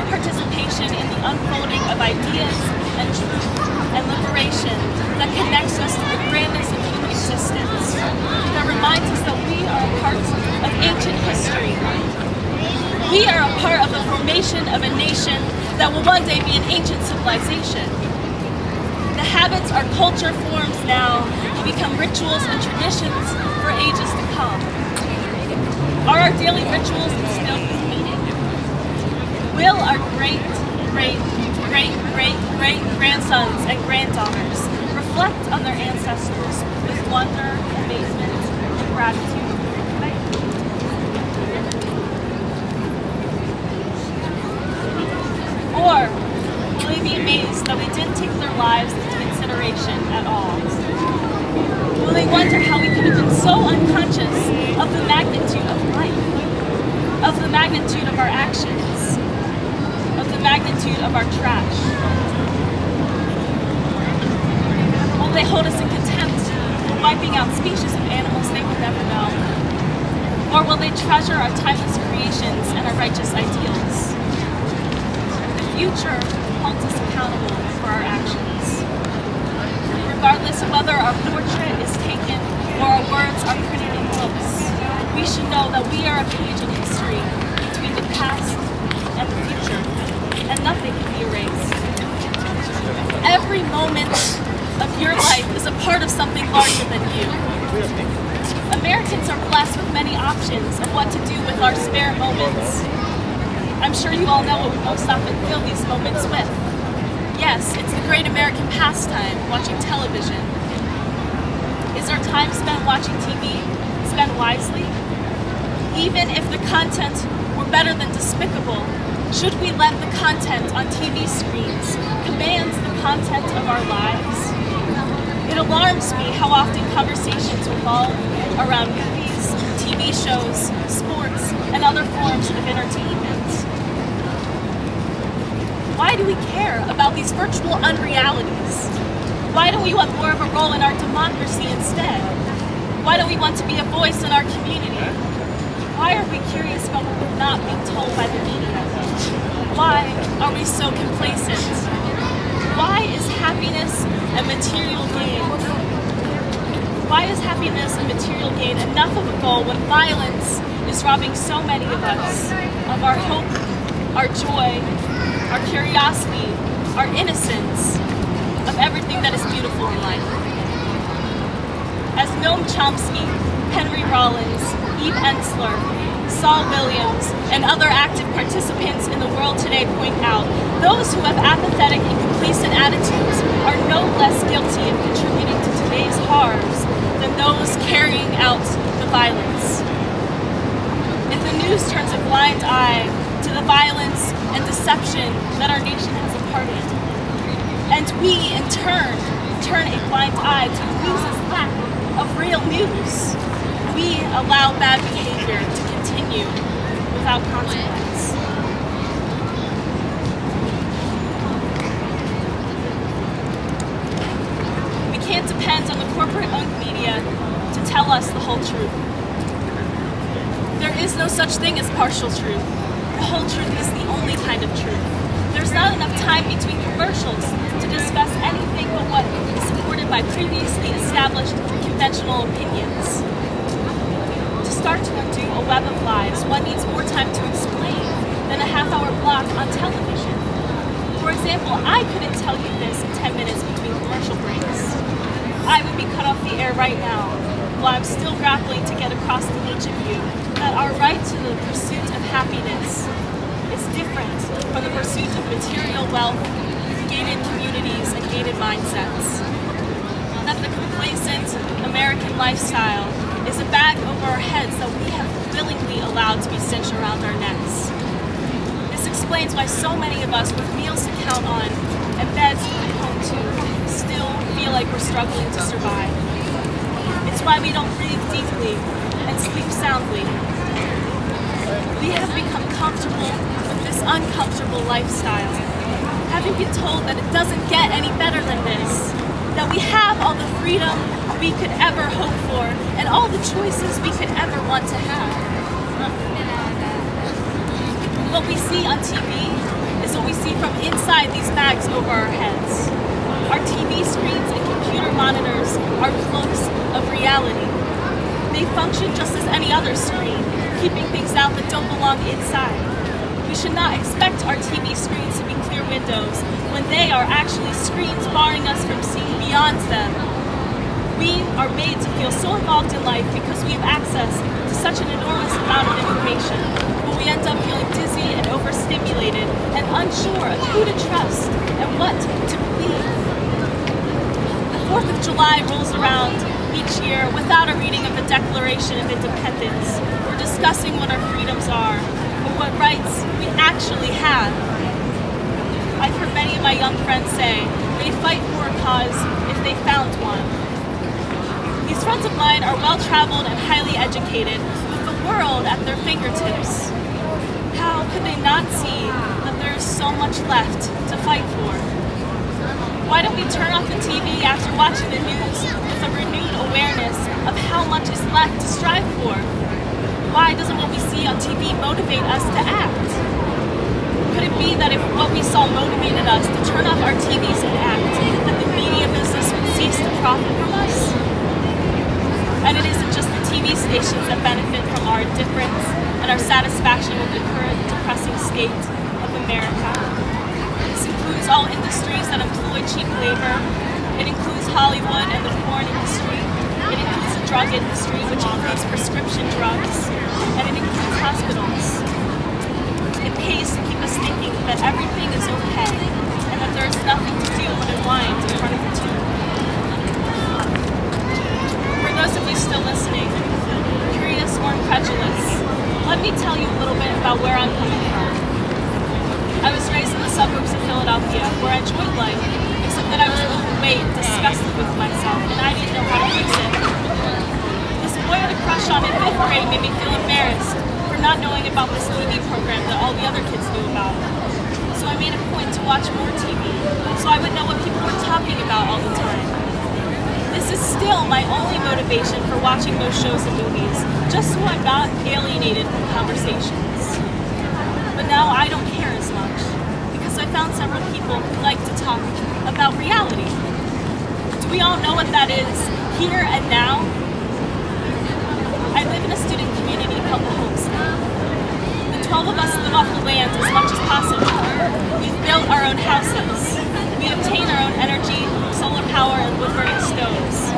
our participation in the unfolding of ideas and truth and liberation that connects us to the grandness of human existence, that reminds us that we are a part of ancient history. We are a part of the formation of a nation that will one day be an ancient civilization. The habits our culture forms now will become rituals and traditions for ages to come. Are our daily rituals instilled with meaning? Will our great-great-great-great-great-grandsons and granddaughters reflect on their ancestors with wonder, amazement, and gratitude? Or will they be amazed that we didn't take their lives into consideration at all? Will they wonder how we could have been so unconscious of the magnitude of life, of the magnitude of our actions, of the magnitude of our trash? Will they hold us in contempt for wiping out species of animals they will never know? Or will they treasure our timeless creations and our righteous ideals? The future holds us accountable for our actions. Regardless of whether our portrait is taken or our words are printed in books, we should know that we are a page in history between the past and the future, and nothing can be erased. Every moment of your life is a part of something larger than you. Americans are blessed with many options of what to do with our spare moments. I'm sure you all know what we most often fill these moments with. Yes, it's the great American pastime, watching television. Is our time spent watching TV spent wisely? Even if the content were better than despicable, should we let the content on TV screens command the content of our lives? It alarms me how often conversations revolve around movies, TV shows, sports, and other forms of entertainment. Why do we care about these virtual unrealities? Why don't we want more of a role in our democracy instead? Why don't we want to be a voice in our community? Why are we curious about what we're not being told by the media? Why are we so complacent? Why is happiness and material gain? Why is happiness and material gain enough of a goal when violence is robbing so many of us of our hope, our joy, our curiosity, our innocence, of everything that is beautiful in life? As Noam Chomsky, Henry Rollins, Eve Ensler, Saul Williams, and other active participants in the world today point out, those who have apathetic and complacent attitudes are no less guilty of contributing to today's horrors than those carrying out the violence. If the news turns a blind eye to the violence and deception that our nation has imparted, and we, in turn a blind eye to the news's lack of real news, we allow bad behavior to continue without consequence. We can't depend on the corporate-owned media to tell us the whole truth. There is no such thing as partial truth. The whole truth is the only kind of truth. There's not enough time between commercials to discuss anything but what is supported by previously established conventional opinions. To start to undo a web of lies, one needs more time to explain than a half-hour block on television. For example, I couldn't tell you this in 10 minutes between commercial breaks. I would be cut off the air right now, while I'm still grappling to get across to each of you that our right to the pursuit of happiness is different from the pursuit of material wealth, gated communities, and gated mindsets. That the complacent American lifestyle is a bag over our heads that we have willingly allowed to be cinched around our necks. This explains why so many of us with meals to count on and beds to come home to still feel like we're struggling to survive. It's why we don't breathe deeply and sleep soundly. We have become comfortable with this uncomfortable lifestyle, having been told that it doesn't get any better than this, that we have all the freedom we could ever hope for and all the choices we could ever want to have. What we see on TV is what we see from inside these bags over our heads. Our TV screens and computer monitors are cloaks of reality. They function just as any other screen, keeping things out that don't belong inside. We should not expect our TV screens to be clear windows when they are actually screens barring us from seeing beyond them. We are made to feel so involved in life because we have access to such an enormous amount of information, but we end up feeling dizzy and overstimulated and unsure of who to trust and what to believe. The 4th of July rolls around each year without a reading of the Declaration of Independence or discussing what our freedoms are or what rights we actually have. I've heard many of my young friends say they'd fight for a cause if they found one. These friends of mine are well-traveled and highly educated with the world at their fingertips. How could they not see that there's so much left to fight for? Why don't we turn off the TV after watching the news with a renewed awareness of how much is left to strive for? Why doesn't what we see on TV motivate us to act? Could it be that if what we saw motivated us to turn off our TVs and act, that the media business would cease to profit from us? And it isn't just the TV stations that benefit from our indifference and our satisfaction with the current depressing state of America. This includes all industries that employ cheap labor. It includes Hollywood and the porn industry. It includes the drug industry, which includes prescription drugs. And it includes hospitals. It pays to keep us thinking that everything is okay and that there is nothing to do but unwind in front of the tube. For those of you still listening, curious or incredulous, let me tell you a little bit about where I'm coming from. I was raised in the suburbs of Philadelphia, where I enjoyed life, except that I was overweight and disgusted with myself, and I didn't know how to fix it. This boy I had a crush on in 5th grade made me feel embarrassed for not knowing about this TV program that all the other kids knew about. So I made a point to watch more TV, so I would know what people were talking about all the time. This is still my only motivation for watching those shows and movies, just so I'm not alienated from conversations. But now I don't care as much, because I found several people who like to talk about reality. Do we all know what that is, here and now? I live in a student community called the Homestead. The 12 of us live off the land as much as possible. We've built our own houses. We obtain our own energy from solar power and wood-burning stoves.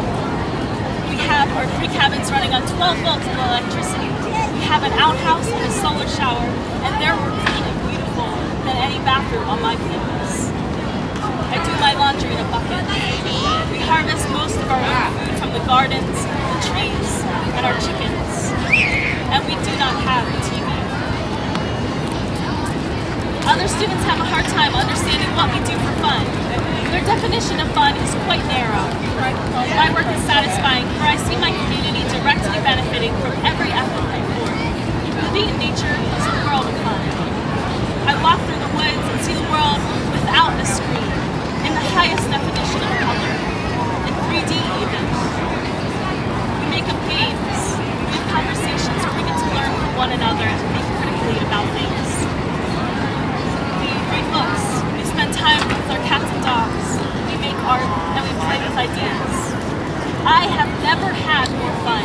We have our 3 cabins running on 12 volts of electricity. We have an outhouse and a solar shower, and they're more clean and beautiful than any bathroom on my campus. I do my laundry in a bucket. We harvest most of our own food from the gardens, the trees, and our chickens. And we do not have a TV. Other students have a hard time understanding what we do for fun. Their definition of fun is quite narrow. My work is satisfying, for I see my community directly benefiting from every effort I pour. Living in nature is a world of fun. I walk through the woods and see the world without a screen, in the highest definition of color, in 3D even. We make up games, we have conversations where we get to learn from one another and think critically about things. We read books, we spend time with our cats and dogs, we make art, and we play with ideas. I have never had more fun,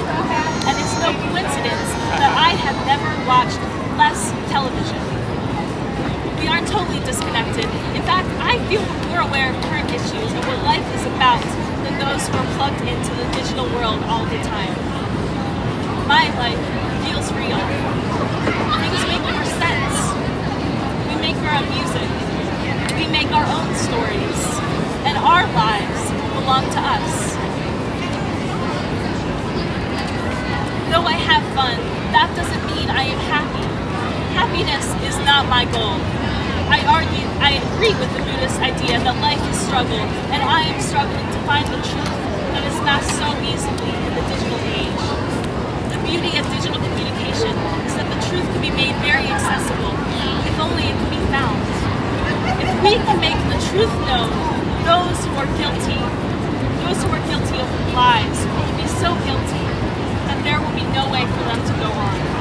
and it's no coincidence that I have never watched less television. We aren't totally disconnected. In fact, I feel more aware of current issues and what life is about than those who are plugged into the digital world all the time. My life feels real. Things make more sense. We make our own music. We make our own stories. And our lives belong to us. Though I have fun, that doesn't mean I am happy. Happiness is not my goal. I agree with the Buddhist idea that life is struggle, and I am struggling to find the truth that is masked so easily in the digital age. The beauty of digital communication is that the truth can be made very accessible, if only it can be found. If we can make the truth known, those who are guilty of lies will be so guilty that there will be no way for them to go on.